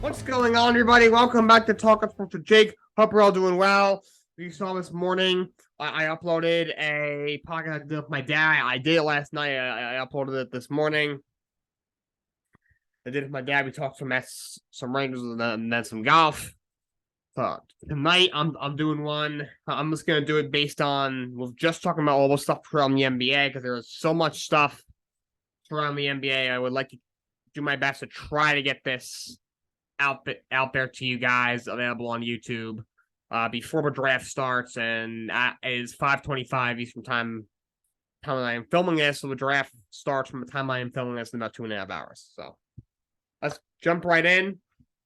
What's going on, everybody? Welcome back to Talkin Sports with Jake. Hope you're all doing well. You saw this morning, I uploaded a podcast I did with my dad. I did it last night. I uploaded it this morning. I did it with my dad. We talked some Rangers and then some golf. So tonight, I'm doing one. I'm just gonna do it based on we're just talking about all the stuff around the NBA because there is so much stuff around the NBA. I would like to do my best to try to get this out there to you guys, available on YouTube before the draft starts, and it is 5:25 Eastern time that I am filming this. So the draft starts from the time I am filming this in about 2.5 hours. So let's jump right in.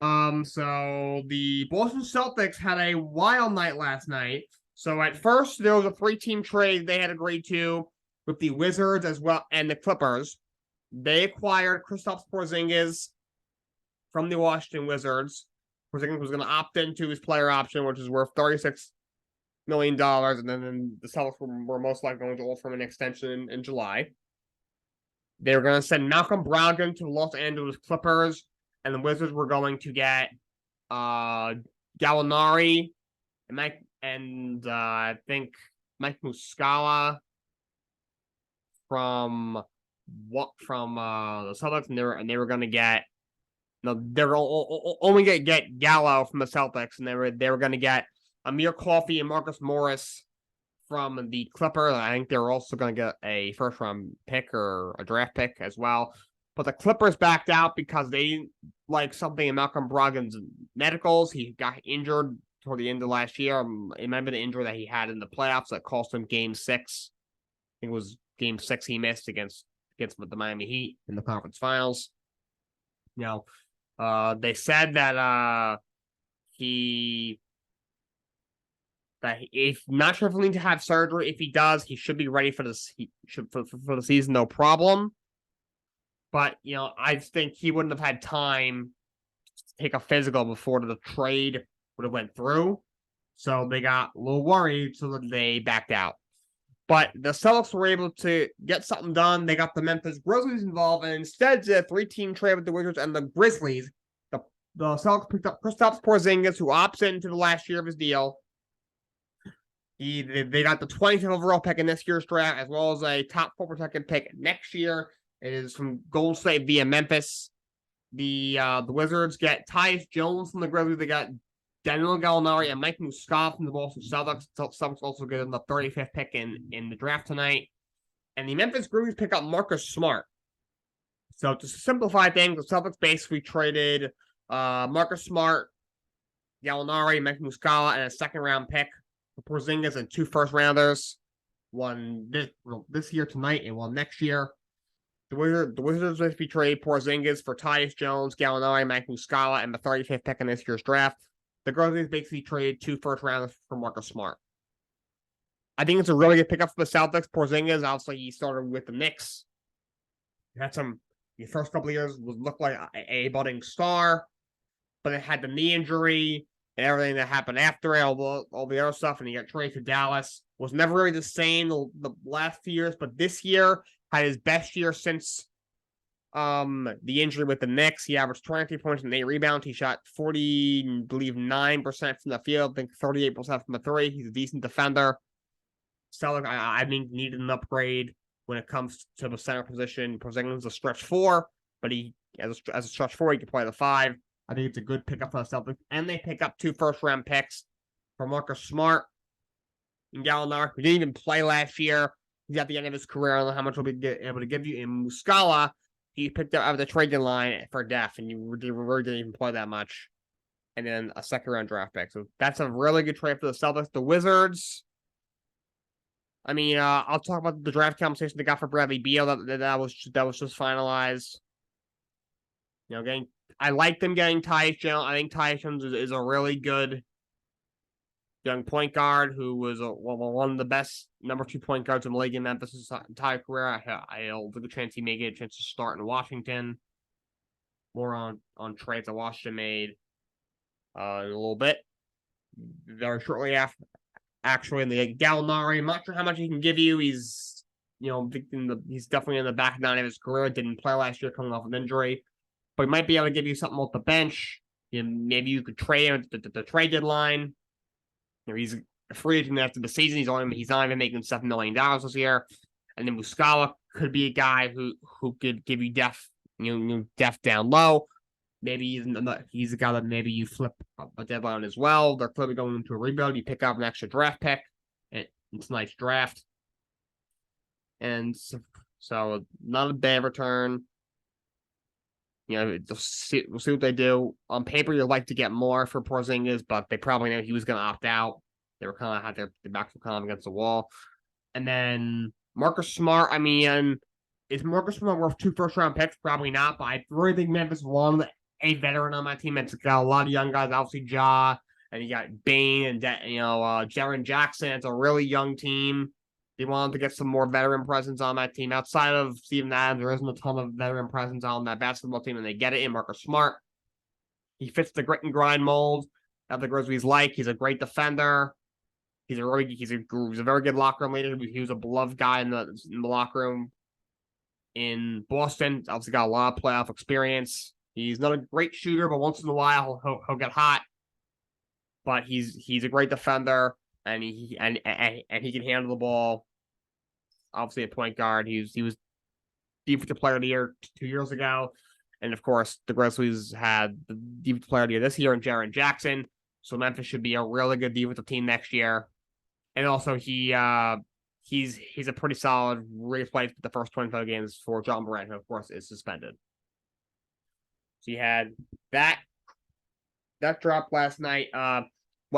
So the Boston Celtics had a wild night last night. So at first there was a 3-team trade they had agreed to with the Wizards as well and the Clippers. They acquired Kristaps Porzingis from the Washington Wizards. Porzingis was going to opt into his player option, which is worth $36 million, and then the Celtics were most likely going to offer him an extension in July. They were going to send Malcolm Brogdon to the Los Angeles Clippers, and the Wizards were going to get Gallinari and I think Mike Muscala from the Celtics, and they were going to get. No, they're only going to get Gallo from the Celtics, and they were going to get Amir Coffey and Marcus Morris from the Clippers. I think they were also going to get a first-round pick or a draft pick as well. But the Clippers backed out because they didn't like something in Malcolm Brogdon's medicals. He got injured toward the end of last year. It might have been an injury that he had in the playoffs that cost him Game 6. I think it was Game 6 he missed against the Miami Heat in the conference finals. They said that if not sure if he'll need to have surgery. If he does, he should be ready for this. He should for the season, no problem. But I think he wouldn't have had time to take a physical before the trade would have went through. So they got a little worried, so that they backed out. But the Celtics were able to get something done. They got the Memphis Grizzlies involved, and instead of a 3-team trade with the Wizards and the Grizzlies, the Celtics picked up Kristaps Porzingis, who opts into the last year of his deal. They got the 25th overall pick in this year's draft, as well as a top 4 protected pick next year. It is from Golden State via Memphis. The Wizards get Tyus Jones from the Grizzlies. They got Danilo Gallinari and Mike Muscala from the Boston Celtics. Celtics also get the 35th pick in the draft tonight. And the Memphis Grizzlies pick up Marcus Smart. So to simplify things, the Celtics basically traded Marcus Smart, Gallinari, Mike Muscala, and a second-round pick for Porzingis and 2 first-rounders. One this year tonight and one next year. The Wizards basically trade Porzingis for Tyus Jones, Gallinari, Mike Muscala, and the 35th pick in this year's draft. The Grizzlies basically traded 2 first-rounders for Marcus Smart. I think it's a really good pickup for the Celtics. Porzingis, obviously, he started with the Knicks. He had the first couple of years looked like a budding star, but it had the knee injury and everything that happened after it, all the other stuff, and he got traded to Dallas. Was never really the same the last few years, but this year had his best year since the injury with the Knicks. He averaged 23 points and 8 rebounds. He shot 9% from the field, I think 38% from the 3. He's a decent defender. Celtics, I think, needed an upgrade when it comes to the center position. Porzingis is a stretch 4, but he as a stretch 4, he can play the 5. I think it's a good pickup for the Celtics. And they pick up 2 first-round picks for Marcus Smart and Gallinari, who didn't even play last year. He's at the end of his career. I don't know how much he'll be able to give you. In Muscala, he picked up out of the trade deadline for depth, and you really didn't even play that much. And then a second-round draft pick. So that's a really good trade for the Celtics. The Wizards, I mean, I'll talk about the draft conversation they got for Bradley Beal. That was just finalized. I like them getting Tyus Jones. I think Tyus Jones is a really good young point guard who was one of the best number 2 point guards in the league in Memphis his entire career. I'll take a chance he may get a chance to start in Washington. More on trades that Washington made in a little bit. Very shortly after, actually, in the Gallinari, I'm not sure how much he can give you. He's he's definitely in the back 9 of his career. Didn't play last year coming off an injury. But he might be able to give you something off the bench. maybe you could trade him at the trade deadline. He's a free agent after the season. He's not even making $7 million this year. And then Muscala could be a guy who could give you depth, depth down low. Maybe he's a guy that maybe you flip a deadline as well. They're clearly going into a rebuild. You pick up an extra draft pick. It's a nice draft. And so not a bad return. We'll see what they do. On paper, you'd like to get more for Porzingis, but they probably know he was going to opt out. They were kind of had their backs were kind of against the wall. And then Marcus Smart, is Marcus Smart worth 2 first-round picks? Probably not, but I really think Memphis won a veteran on my team. It's got a lot of young guys, obviously Ja, and you got Bane and Jaren Jackson. It's a really young team. They wanted to get some more veteran presence on that team. Outside of Steven Adams, there isn't a ton of veteran presence on that basketball team, and they get it in Marcus Smart. He fits the grit and grind mold that the Grizzlies like. He's a great defender. He's a very good locker room leader. He was a beloved guy in the locker room in Boston. Obviously got a lot of playoff experience. He's not a great shooter, but once in a while he'll get hot. But he's a great defender, and he can handle the ball. Obviously a point guard. He was defensive player of the year 2 years ago. And of course, the Grizzlies had the defensive player of the year this year in Jaren Jackson. So Memphis should be a really good defensive team next year. And also he's a pretty solid replay for the first 25 games for John Morant, who of course is suspended. So you had that dropped last night.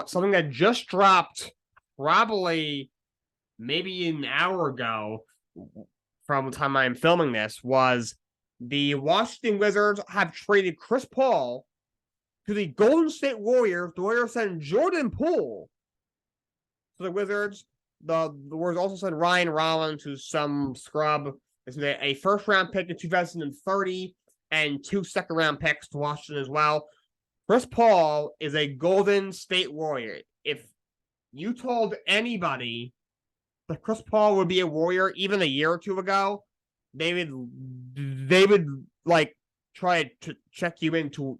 Something that just dropped probably maybe an hour ago from the time I'm filming this was the Washington Wizards have traded Chris Paul to the Golden State Warriors. The Warriors sent Jordan Poole to the Wizards. The Warriors also sent Ryan Rollins, who's some scrub. This is a first-round pick in 2030 and 2 second-round picks to Washington as well. Chris Paul is a Golden State Warrior. If you told anybody that Chris Paul would be a Warrior even a year or two ago, they would like try to check you into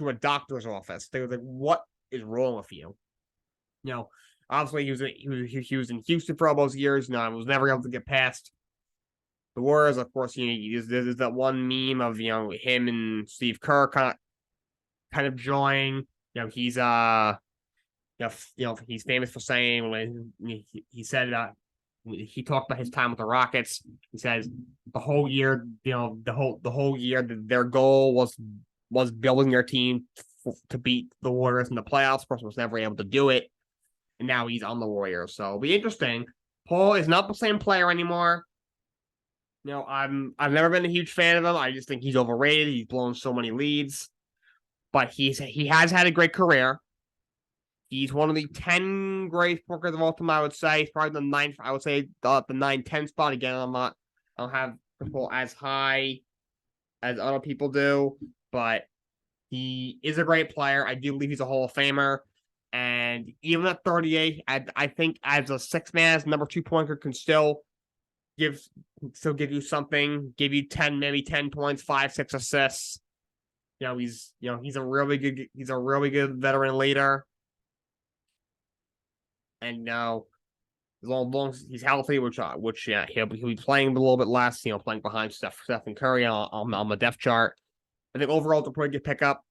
a doctor's office. They were like, "What is wrong with you?" Obviously he was in Houston for all those years. I was never able to get past the Warriors. Of course, there's that one meme of him and Steve Kerr kind of joining. He's he's famous for saying when he said he talked about his time with the Rockets. He says the whole year, the whole year, their goal was building their team to beat the Warriors in the playoffs. Of course, was never able to do it, and now he's on the Warriors. So it'll be interesting. Paul is not the same player anymore. I've never been a huge fan of him. I just think he's overrated. He's blown so many leads, but he has had a great career. He's one of the 10 great workers of all time, I would say. He's probably the 9th, I would say, the 9-10 spot. Again, I don't have people as high as other people do, but he is a great player. I do believe he's a Hall of Famer. And even at 38, I think as a 6-man, as number 2 point guard, can still give you something, give you 10 points, 5, 6 assists. He's a really good veteran leader. And as long as he's healthy, which he'll be playing a little bit less, playing behind Stephen Curry on the depth chart. I think overall it's a pretty good pickup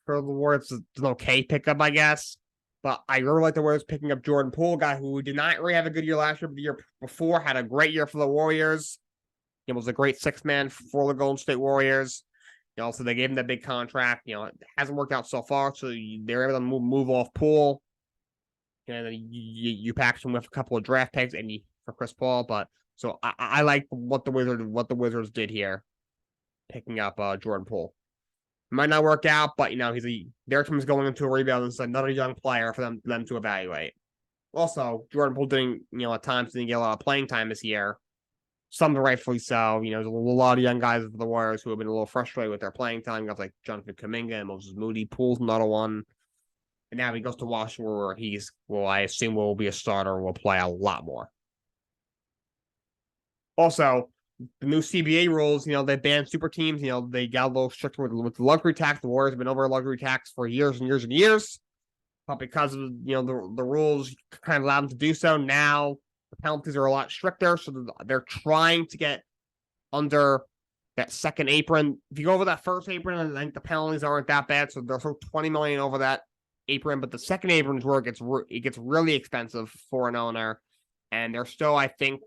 for the Warriors. It's an okay pickup, I guess. But I really like the Warriors picking up Jordan Poole, a guy who did not really have a good year last year, but the year before had a great year for the Warriors. He was a great 6-man for the Golden State Warriors. So they gave him that big contract. It hasn't worked out so far, so they're able to move off Poole. You package him with a couple of draft picks for Chris Paul, but so I like what the Wizards did here, picking up Jordan Poole. Might not work out, but their team is going into a rebuild, and it's another young player for them to evaluate. Also, Jordan Poole at times didn't get a lot of playing time this year. Some rightfully so. There's a lot of young guys for the Warriors who have been a little frustrated with their playing time. Guys like Jonathan Kuminga and Moses Moody. Poole's another one. And now he goes to Washington, where I assume will be a starter, will play a lot more. Also, the new CBA rules, they banned super teams. They got a little stricter with the luxury tax. The Warriors have been over a luxury tax for years and years and years. But because of the rules kind of allow them to do so, now the penalties are a lot stricter. So they're trying to get under that second apron. If you go over that first apron, I think the penalties aren't that bad. So they're $20 million over that apron. But the second apron is where it gets really expensive for an owner, and they're still, I think,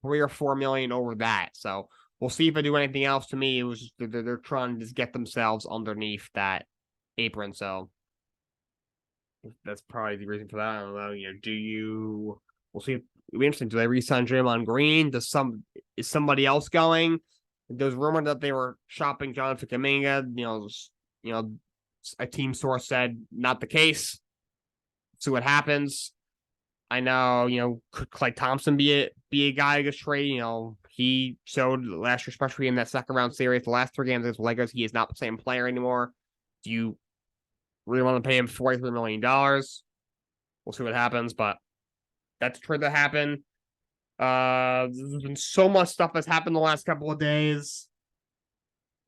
$3 or $4 million over that. So we'll see if they do anything else. To me, it was just they're trying to just get themselves underneath that apron. So that's probably the reason for that. I don't know. We'll see. It'll be interesting. Do they re-sign Draymond Green? Is somebody else going? There's rumor that they were shopping Jonathan Kuminga. A team source said not the case. See what happens. I know, could Klay Thompson be a guy who gets traded? He showed last year, especially in that second round series, the last 3 games against the Lakers, he is not the same player anymore. Do you really want to pay him $43 million? We'll see what happens, but that's a trade that happened. There's been so much stuff that's happened the last couple of days.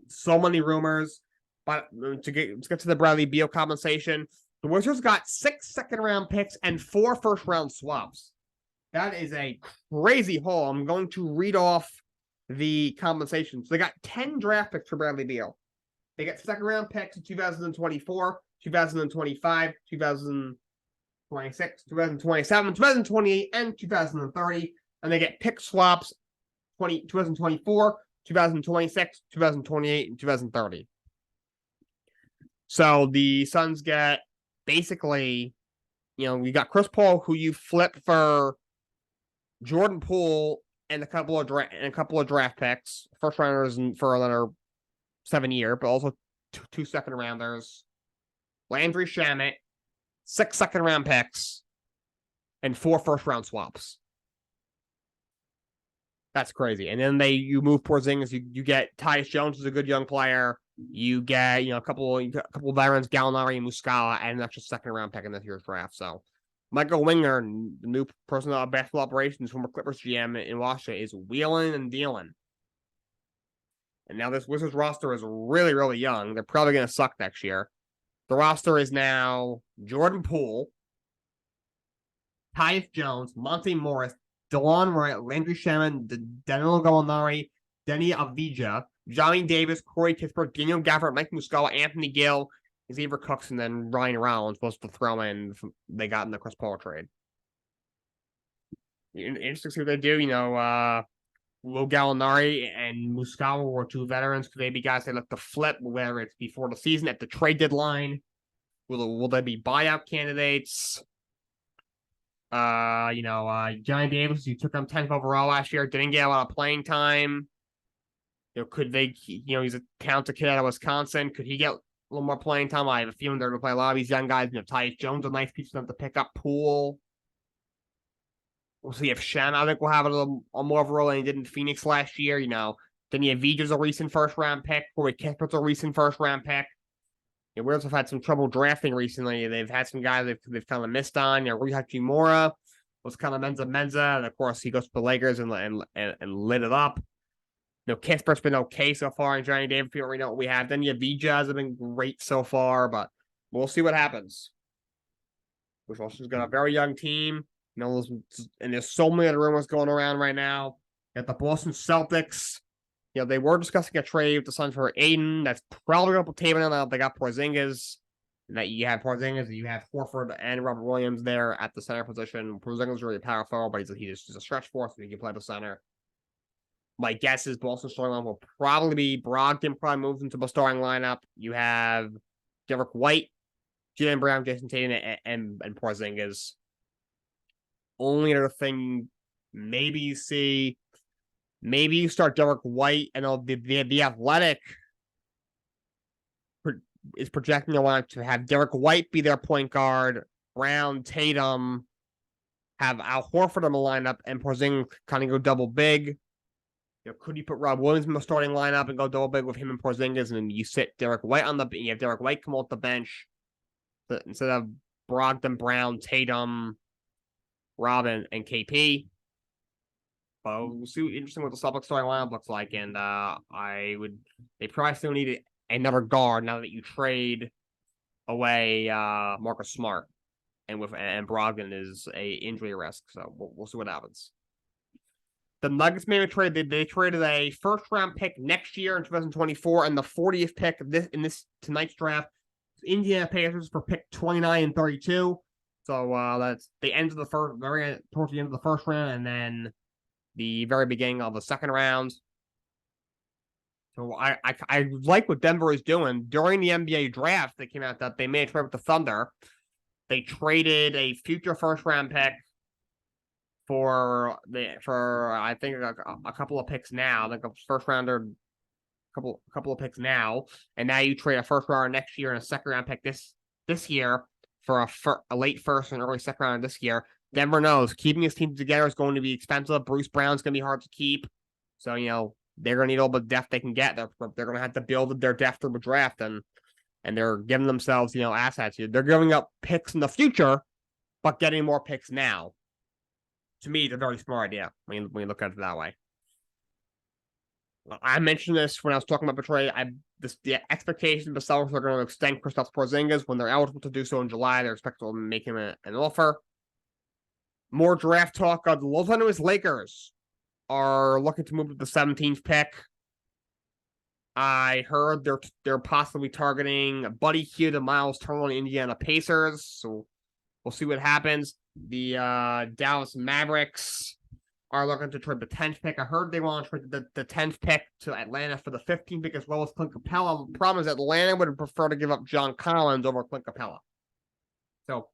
So many rumors. But let's get to the Bradley Beal compensation. The Wizards got 6 second-round picks and 4 first-round swaps. That is a crazy haul. I'm going to read off the compensation. So they got 10 draft picks for Bradley Beal. They got second-round picks in 2024, 2025, 2026, 2027, 2028, and 2030. And they get pick swaps 2024, 2026, 2028, and 2030. So the Suns get basically, you got Chris Paul, who you flip for Jordan Poole and a couple of draft picks, first rounders for another 7 year, but also 2 second rounders, Landry Shamet, 6 second round picks, and 4 first round swaps. That's crazy. And then you move Porzingis, you get Tyus Jones, who's a good young player. You get a couple of veterans, Gallinari and Muscala, and that's just second round pick in this year's draft. So Michael Winger, the new person of basketball operations, former Clippers GM in Washington, is wheeling and dealing. And now this Wizards roster is really, really young. They're probably going to suck next year. The roster is now Jordan Poole, Tyus Jones, Monte Morris, DeLon Wright, Landry Shamet, Danilo Gallinari, Denny Avdija, Johnny Davis, Corey Kispert, Daniel Gafford, Mike Muscala, Anthony Gill, Xavier Cooks, and then Ryan Rollins supposed to throw in they got in the Chris Paul trade. Interesting to see what they do. Will Gallinari and Muscala were 2 veterans. Could they be guys they look to flip, whether it's before the season, at the trade deadline? Will they be buyout candidates? Johnny Davis, who took him 10th overall last year, didn't get a lot of playing time. Could they, he's a talented kid out of Wisconsin. Could he get a little more playing time? I have a feeling they're going to play a lot of these young guys. Tyus Jones, a nice piece for them to pick up. Poole. We'll see if Shen, I think, will have a little more of a role than he did in Phoenix last year. Denny Avdija's a recent first-round pick. Corey Kispert's a recent first-round pick. The Wizards have had some trouble drafting recently. They've had some guys they've kind of missed on. Rui Hachimura was kind of Menza, and of course he goes to the Lakers and lit it up. Kispert's been okay so far, and Johnny Davis, we already know what we have. Denny Avdija hasn't been great so far, but we'll see what happens. Washington's got a very young team. And there's so many other rumors going around right now. At the Boston Celtics, they were discussing a trade with the Suns for Aiden. That's probably going to put Tatum on. They got Porzingis. And that you have Porzingis, you have Horford and Robert Williams there at the center position. Porzingis is really powerful, but he's a stretch force, so he can play the center. My guess is Boston's starting line will probably be Brogdon, probably moves into the starting lineup. You have Derek White, Jaylen Brown, Jason Tatum, and Porzingis. Only other thing, maybe you start Derek White, and the Athletic is projecting a lineup to have Derek White be their point guard, Brown, Tatum, have Al Horford in the lineup, and Porzingis kind of go double big. Could you put Rob Williams in the starting lineup and go double big with him and Porzingis, and then you sit Derek White on you have Derek White come off the bench instead of Brogdon, Brown, Tatum, Robin, and KP. But we'll see interesting what the Celtics starting lineup looks like. And they probably still need another guard now that you trade away Marcus Smart. And Brogdon is a injury risk. So we'll see what happens. The Nuggets made a trade. They traded a first-round pick next year in 2024 and the 40th pick in this tonight's draft. Indiana Pacers for pick 29 and 32. So that's the end of the first, towards the end of the first round, and then the very beginning of the second round. So I like what Denver is doing. During the NBA draft that came out that they made a trade with the Thunder. They traded a future first-round pick for I think a couple of picks now, like a first rounder, couple of picks now, and now you trade a first rounder next year and a second round pick this year for a late first and early second round this year. Denver knows keeping his team together is going to be expensive. Bruce Brown's going to be hard to keep, so they're going to need all the depth they can get. They're going to have to build their depth through the draft, and they're giving themselves assets. They're giving up picks in the future, but getting more picks now. To me, it's a very smart idea when you look at it that way. I mentioned this when I was talking about the trade. The expectation the Celtics are going to extend Kristaps Porzingis when they're eligible to do so in July. They're expected to make him an offer. More draft talk. The Los Angeles Lakers are looking to move to the 17th pick. I heard they're possibly targeting Buddy Hield and Miles Turner, Indiana Pacers. So we'll see what happens. The Dallas Mavericks are looking to trade the 10th pick. I heard they want to trade the 10th pick to Atlanta for the 15th pick as well as Clint Capella. The problem is Atlanta would prefer to give up John Collins over Clint Capella. So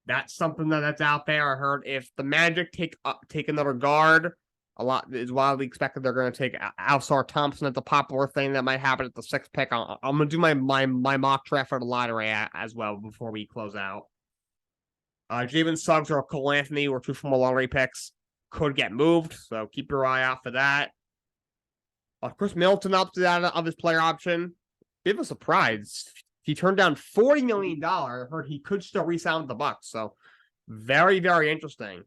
that's something that's out there. I heard if the Magic take another guard, a lot is widely expected they're going to take Alsar Thompson at the popular thing that might happen at the 6th pick. I'm going to do my mock draft for the lottery as well before we close out. Jalen Suggs or Cole Anthony were two former lottery picks. Could get moved, so keep your eye out for that. Chris Middleton opted out of his player option. Bit of a surprise. He turned down $40 million. I heard he could still re-sign with the Bucks, so very, very interesting.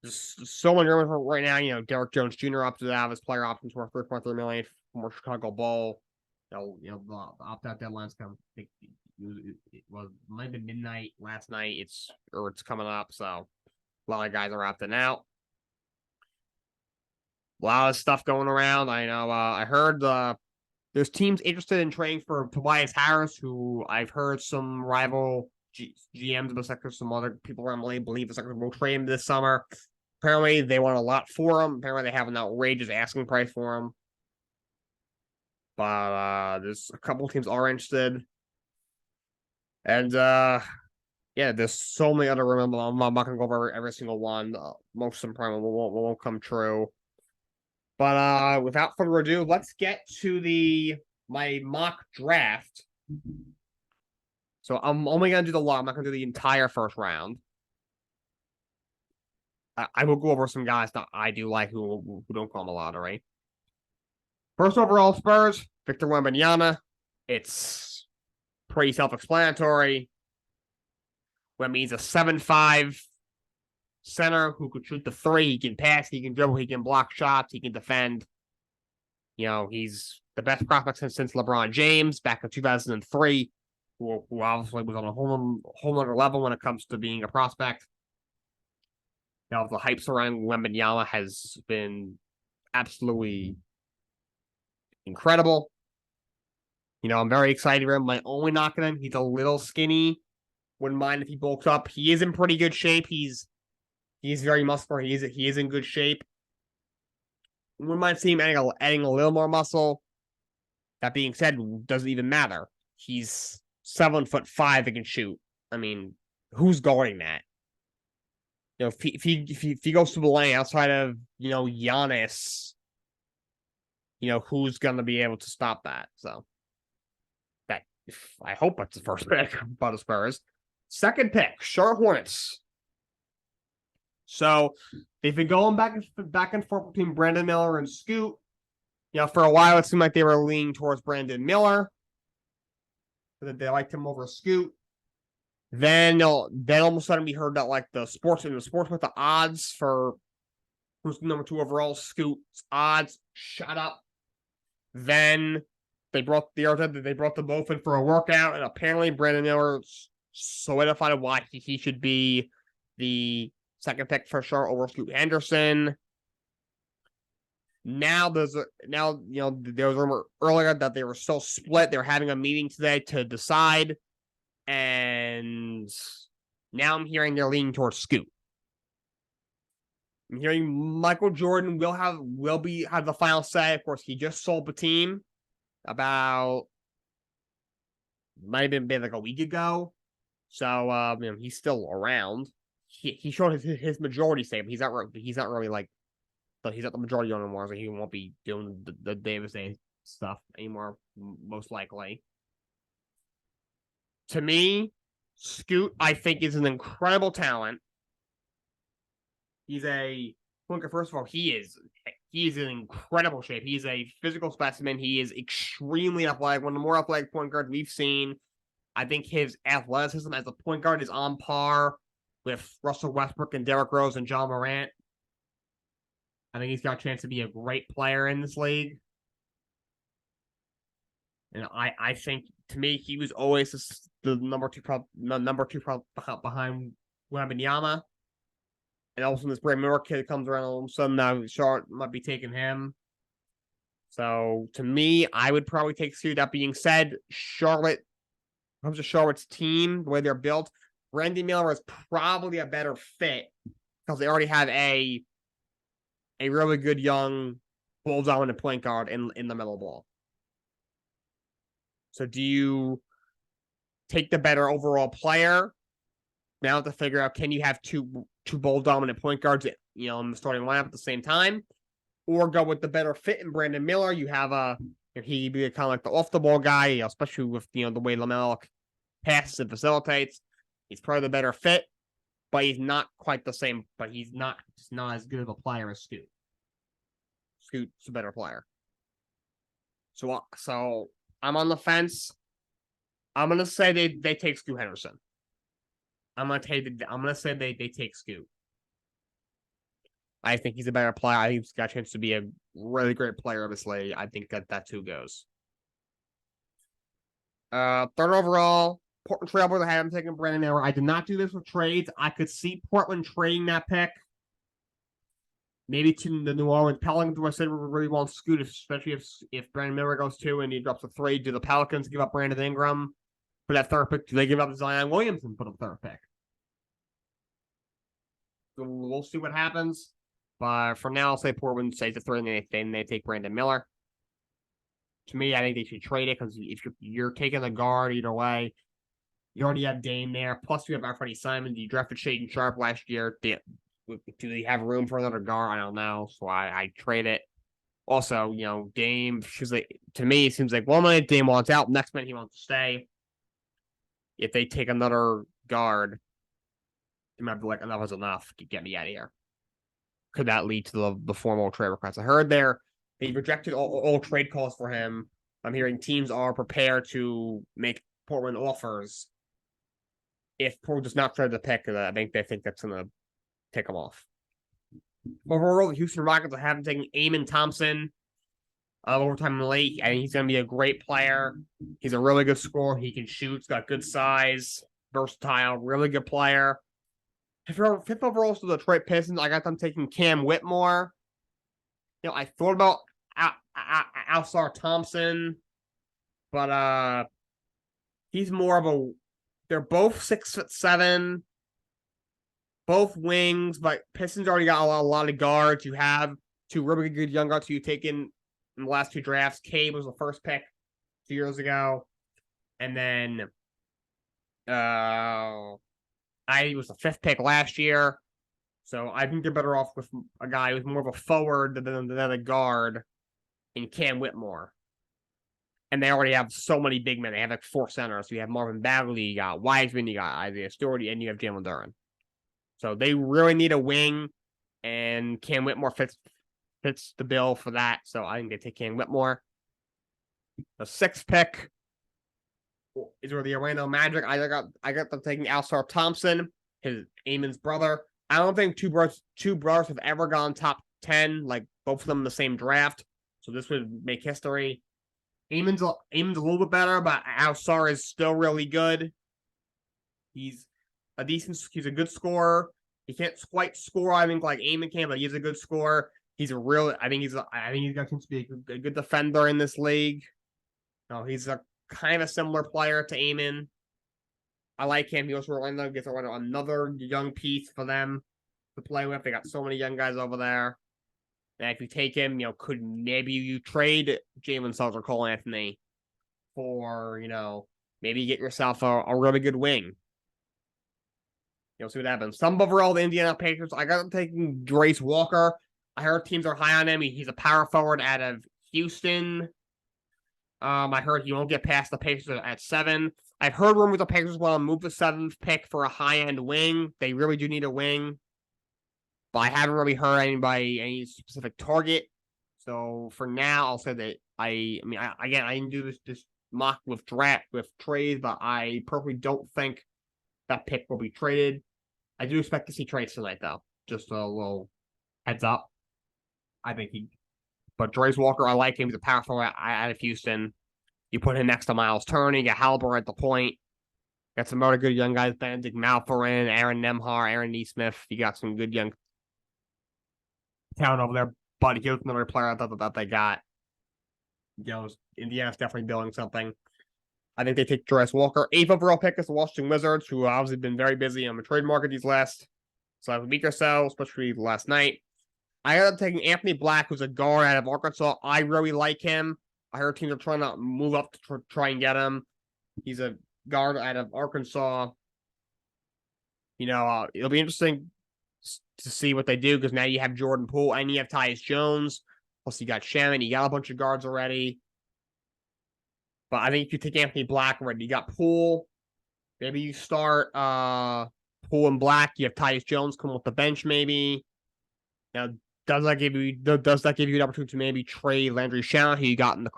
Just so many rumors right now. Derrick Jones Jr. opted out of his player options worth $3.3 million from Chicago Bull. The opt-out deadline's come. It might have been midnight last night. It's coming up, so a lot of guys are opting out. A lot of stuff going around. I know. I heard there's teams interested in trading for Tobias Harris, who I've heard some rival GMs of the sector, some other people around the league believe the sector will trade him this summer. Apparently, they want a lot for him. Apparently, they have an outrageous asking price for him. But there's a couple teams are interested. And there's so many other rumors. I'm not going to go over every single one. Most of them probably won't come true. But without further ado, let's get to my mock draft. So I'm only going to do the lot. I'm not going to do the entire first round. I will go over some guys that I do like who don't call them a lottery. First overall, Spurs, Victor Wembanyama. It's pretty self-explanatory. Wembanyama's a 7'5" center who could shoot the three. He can pass, he can dribble, he can block shots, he can defend. He's the best prospect since LeBron James back in 2003, who obviously was on a whole other level when it comes to being a prospect. The hype surrounding Wembanyama has been absolutely incredible. I'm very excited for him. My only knock on him, he's a little skinny. Wouldn't mind if he bulks up. He is in pretty good shape. He's very muscular. He is in good shape. Wouldn't mind seeing him adding a little more muscle. That being said, doesn't even matter. He's 7'5" and can shoot. I mean, who's guarding that? If he goes to the lane outside of Giannis, who's gonna be able to stop that? So I hope it's the first pick by the Spurs. Second pick, Charlotte Hornets. So they've been going back and forth between Brandon Miller and Scoot. For a while it seemed like they were leaning towards Brandon Miller. That they liked him over Scoot. Then all of a sudden we heard that like the sports with the odds for who's number 2 overall, Scoot's odds shot up. Then they brought them both in for a workout, and apparently Brandon Miller solidified why he should be the second pick for sure over Scoot Henderson. Now there was rumor earlier that they were still split. They were having a meeting today to decide, and now I'm hearing they're leaning towards Scoot. I'm hearing Michael Jordan will have the final say. Of course, he just sold the team about might have been like a week ago. So he's still around. He showed his majority say, but he's not really like he's not the majority owner anymore, so he won't be doing the Davis Day stuff anymore, most likely. To me, Scoot, I think, is an incredible talent. First of all, he is in incredible shape. He's a physical specimen. He is extremely athletic, one of the more athletic point guards we've seen. I think his athleticism as a point guard is on par with Russell Westbrook and Derrick Rose and John Morant. I think he's got a chance to be a great player in this league. And I think, to me, he was always the number two behind Wembanyama. And also when this Brandon Miller kid comes around, all of a sudden now Charlotte might be taking him. So to me, I would probably take Scoot. That being said, Charlotte, when it comes to Charlotte's team, the way they're built, Brandon Miller is probably a better fit because they already have a really good young ball dominant point guard in the middle ball. So do you take the better overall player? Now to figure out, can you have two ball dominant point guards, in the starting lineup at the same time, or go with the better fit in Brandon Miller? You have he be kind of like the off the ball guy, especially with the way LaMelo passes and facilitates. He's probably the better fit, but he's not quite the same. But he's not as good of a player as Scoot. Scoot's a better player. So I'm on the fence. I'm gonna say they take Scoot Henderson. I'm gonna say they take Scoot. I think he's a better player. I think he's got a chance to be a really great player of this league. I think that's who goes. Third overall, Portland Trailblazers. I haven't taken Brandon Miller. I did not do this with trades. I could see Portland trading that pick. Maybe to the New Orleans Pelicans, who I said really want Scoot, especially if Brandon Miller goes 2 and he drops a 3. Do the Pelicans give up Brandon Ingram for that third pick? Do they give up Zion Williamson for the third pick? So we'll see what happens. But for now, I'll say Portland stays the 3 and they take Brandon Miller. To me, I think they should trade it because if you're taking the guard either way, you already have Dame there. Plus, you have Anthony Simons. You drafted Shaedon Sharpe last year. Do they have room for another guard? I don't know. So I trade it. Also, Dame, to me, it seems like one minute Dame wants out, next minute he wants to stay. If they take another guard, they might be like, enough is enough. Get me out of here. Could that lead to the formal trade request? I heard they rejected all trade calls for him. I'm hearing teams are prepared to make Portland offers if Portland does not trade the pick. I think they think that's going to take them off. Overall, the Houston Rockets haven't taken Amen Thompson overtime in the late. I think he's going to be a great player. He's a really good scorer. He can shoot. He's got good size, versatile, really good player. Fifth overall to the Detroit Pistons, I got them taking Cam Whitmore. I thought about Alsar Thompson, but he's more of a. They're both 6'7", both wings, but Pistons already got a lot of guards. You have 2 really good young guards who you taken in the last 2 drafts. Cade was the first pick 2 years ago, and then I was the 5th pick last year. So I think they're better off with a guy who's more of a forward than a guard in Cam Whitmore. And they already have so many big men. They have like 4 centers. So you have Marvin Bagley, you got Wiseman, you got Isaiah Stewart, and you have Jalen Duren. So they really need a wing, and Cam Whitmore fits the bill for that. So I think they take Cam Whitmore. The 6th pick, is where the Orlando Magic. I got them taking Alstar Thompson, his Eamon's brother. I don't think two brothers have ever gone top 10, like both of them in the same draft. So this would make history. Eamon's a little bit better, but Alstar is still really good. He's he's a good scorer. He can't quite score, I think, like Eamon can, but he's a good scorer. I think he's got a chance to be a good defender in this league. No, he's a kind of similar player to Eamon. I like him. He goes to Orlando, gets another young piece for them to play with. They got so many young guys over there. And if you take him, could maybe you trade Jalen Suggs or Cole Anthony for, maybe get yourself a really good wing. See what happens. Some overall, the Indiana Pacers, I got them taking Grace Walker. I heard teams are high on him. He's a power forward out of Houston. I heard he won't get past the Pacers at 7. I've heard rumors the Pacers want to move the 7th pick for a high-end wing. They really do need a wing. But I haven't really heard any specific target. So for now, I'll say that I didn't do this mock with trades, but I personally don't think that pick will be traded. I do expect to see trades tonight, though. Just a little heads up. But Grace Walker, I like him. He's a power forward out of Houston. You put him next to Miles Turner, you got Halber at the point. Got some other good young guys, Benedict Malforin, Aaron Nemhar, Aaron Neesmith. You got some good young talent over there. But here's another player that they got. Indiana's definitely building something. I think they take Grace Walker. 8th overall pick is the Washington Wizards, who have obviously been very busy on the trade market these last week or so, especially last night. I got taking Anthony Black, who's a guard out of Arkansas. I really like him. I heard teams are trying to move up to try and get him. He's a guard out of Arkansas. It'll be interesting to see what they do because now you have Jordan Poole and you have Tyus Jones. Plus, you got Shannon. You got a bunch of guards already. But I think if you take Anthony Black already, you got Poole. Maybe you start Poole and Black. You have Tyus Jones come off the bench, maybe. Now, does that give you an opportunity to maybe trade Landry Shamet, who you got in the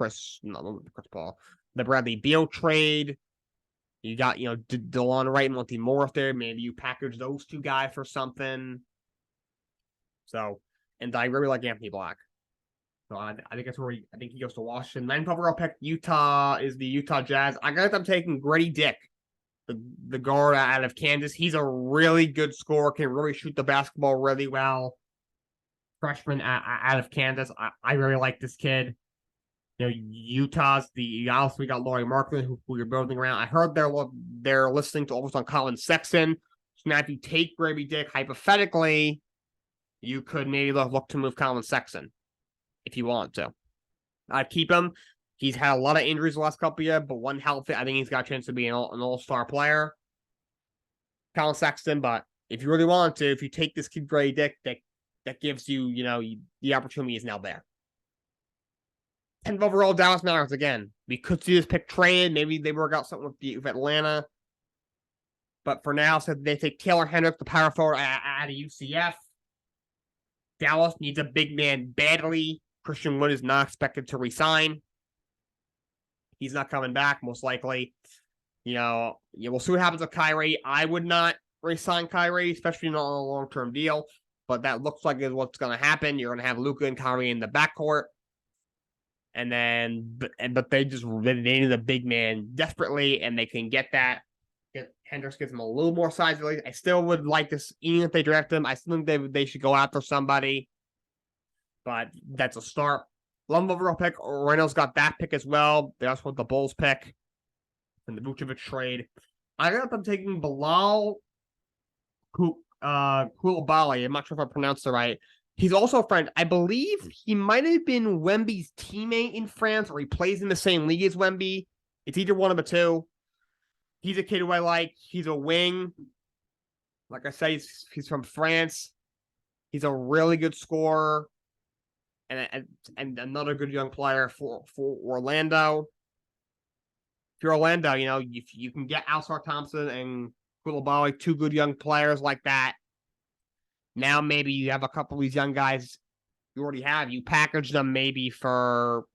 Bradley Beal trade? You got, DeLon Wright and Monty Morris there. Maybe you package those two guys for something. So, and I really like Anthony Black. So I think that's where I think he goes to Washington. 9th overall pick, Utah is the Utah Jazz. I got them taking Grady Dick, the guard out of Kansas. He's a really good scorer, can really shoot the basketball really well. Freshman out of Kansas. I really like this kid. Utah's we got Laurie Markman, who you're building around. I heard they're listening to offers on Colin Sexton. So now if you take Grady Dick, hypothetically, you could maybe look to move Colin Sexton if you want to. I'd keep him. He's had a lot of injuries the last couple of years, but one healthy, I think he's got a chance to be an all-star player. Colin Sexton, but if you really want to, if you take this kid Grady Dick, that gives you, the opportunity is now there. 10th overall, Dallas Mavericks again. We could see this pick trade. Maybe they work out something with Atlanta. But for now, so they take Taylor Hendricks, the power forward out of UCF. Dallas needs a big man badly. Christian Wood is not expected to resign. He's not coming back, most likely. We'll see what happens with Kyrie. I would not resign Kyrie, especially not on a long-term deal. But that looks like is what's going to happen. You're going to have Luka and Kyrie in the backcourt. But they need a big man desperately, and they can get that. Hendricks gives them a little more size. I still would like this, even if they draft him. I still think they should go after somebody. But that's a start. 11th overall pick. Reynolds got that pick as well. They also want the Bulls pick in the Vucevic trade. I got them taking Bilal Koulibaly. I'm not sure if I pronounced it right. He's also a friend. I believe he might have been Wemby's teammate in France, or he plays in the same league as Wemby. It's either one of the two. He's a kid who I like. He's a wing. Like I said, he's from France. He's a really good scorer. And another good young player for Orlando. If you're Orlando, if you can get Alstar Thompson and Koulibaly, two good young players like that. Now maybe you have a couple of these young guys you already have. You package them maybe for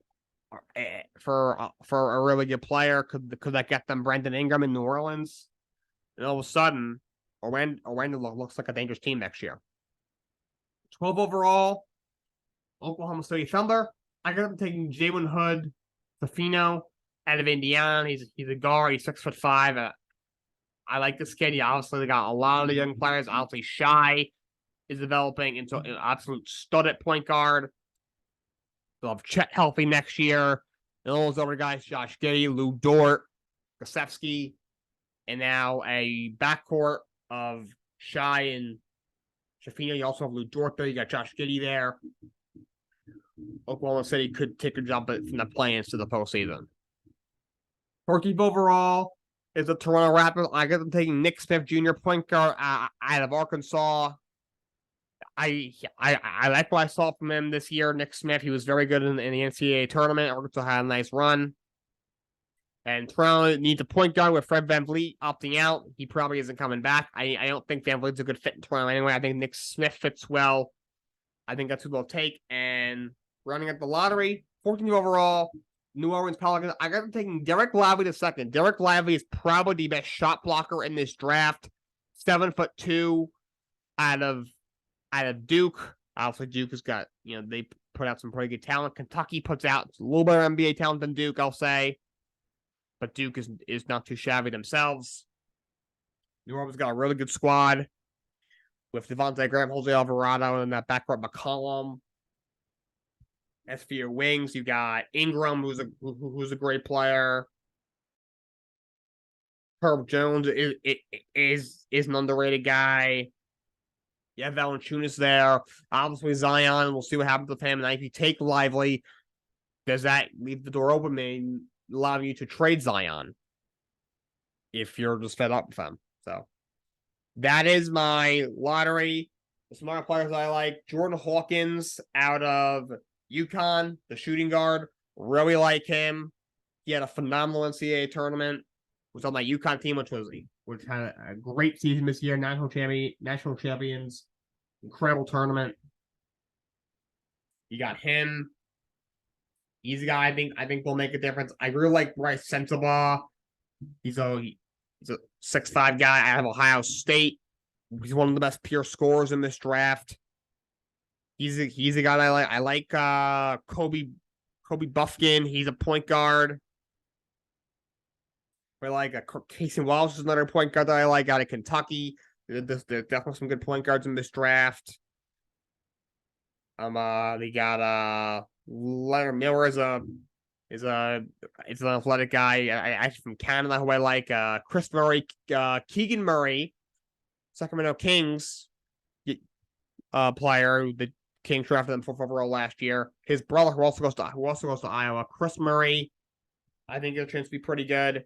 for a really good player. Could that get them Brandon Ingram in New Orleans? And all of a sudden, Orlando looks like a dangerous team next year. 12 overall, Oklahoma City Thunder. I got them taking Jalen Hood, Fafino out of Indiana. He's a guard. He's 6'5". I like this kid. He obviously got a lot of the young players. Obviously, Shy is developing into an absolute stud at point guard. They'll have Chet healthy next year. And all those other guys, Josh Giddey, Lou Dort, Gosefsky, and now a backcourt of Shy and Shafino. You also have Lou Dort there. You got Josh Giddey there. Oklahoma City could take a jump from the play-ins to the postseason. 14th overall is the Toronto Raptors. I got them taking Nick Smith Jr., point guard out of Arkansas. I like what I saw from him this year. Nick Smith, he was very good in the NCAA tournament. Arkansas had a nice run. And Toronto needs a point guard with Fred VanVleet opting out. He probably isn't coming back. I don't think VanVleet's a good fit in Toronto anyway. I think Nick Smith fits well. I think that's who they'll take. And running at the lottery, 14th overall, New Orleans Pelicans. I got them taking Derek Lively II. Derek Lively is probably the best shot blocker in this draft. 7'2" out of Duke. Obviously, Duke has got, they put out some pretty good talent. Kentucky puts out a little better NBA talent than Duke, I'll say. But Duke is not too shabby themselves. New Orleans got a really good squad with Devontae Graham, Jose Alvarado, and that backcourt McCollum. As for your wings, you got Ingram, who's a great player. Herb Jones is an underrated guy. You have Valanciunas there. Obviously, Zion. We'll see what happens with him. And if you take Lively, does that leave the door open and allow you to trade Zion if you're just fed up with him? So that is my lottery. Some other players I like. Jordan Hawkins out of UConn, the shooting guard. Really like him. He had a phenomenal NCAA tournament. Was on my UConn team, which had a great season this year. National champions. Incredible tournament. You got him. He's a guy I think will make a difference. I really like Bryce Sensabaugh. He's a 6'5" guy out of Ohio State. He's one of the best pure scorers in this draft. He's a guy I like. I like Kobe Buffkin. He's a point guard. I like Casey Wallace is another point guard that I like out of Kentucky. There's definitely some good point guards in this draft. They got Leonard Miller is an athletic guy. Actually from Canada who I like. Chris Murray, Keegan Murray, Sacramento Kings player. The Kings drafted them 4th overall last year. His brother who also goes to Iowa. Chris Murray, I think has a chance to be pretty good.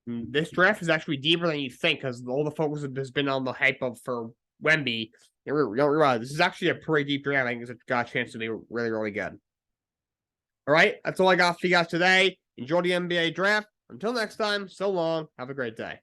This draft is actually deeper than you think because all the focus has been on the hype for Wemby. You don't realize this is actually a pretty deep draft. I think it's got a chance to be really, really good. All right, that's all I got for you guys today. Enjoy the NBA draft. Until next time, so long. Have a great day.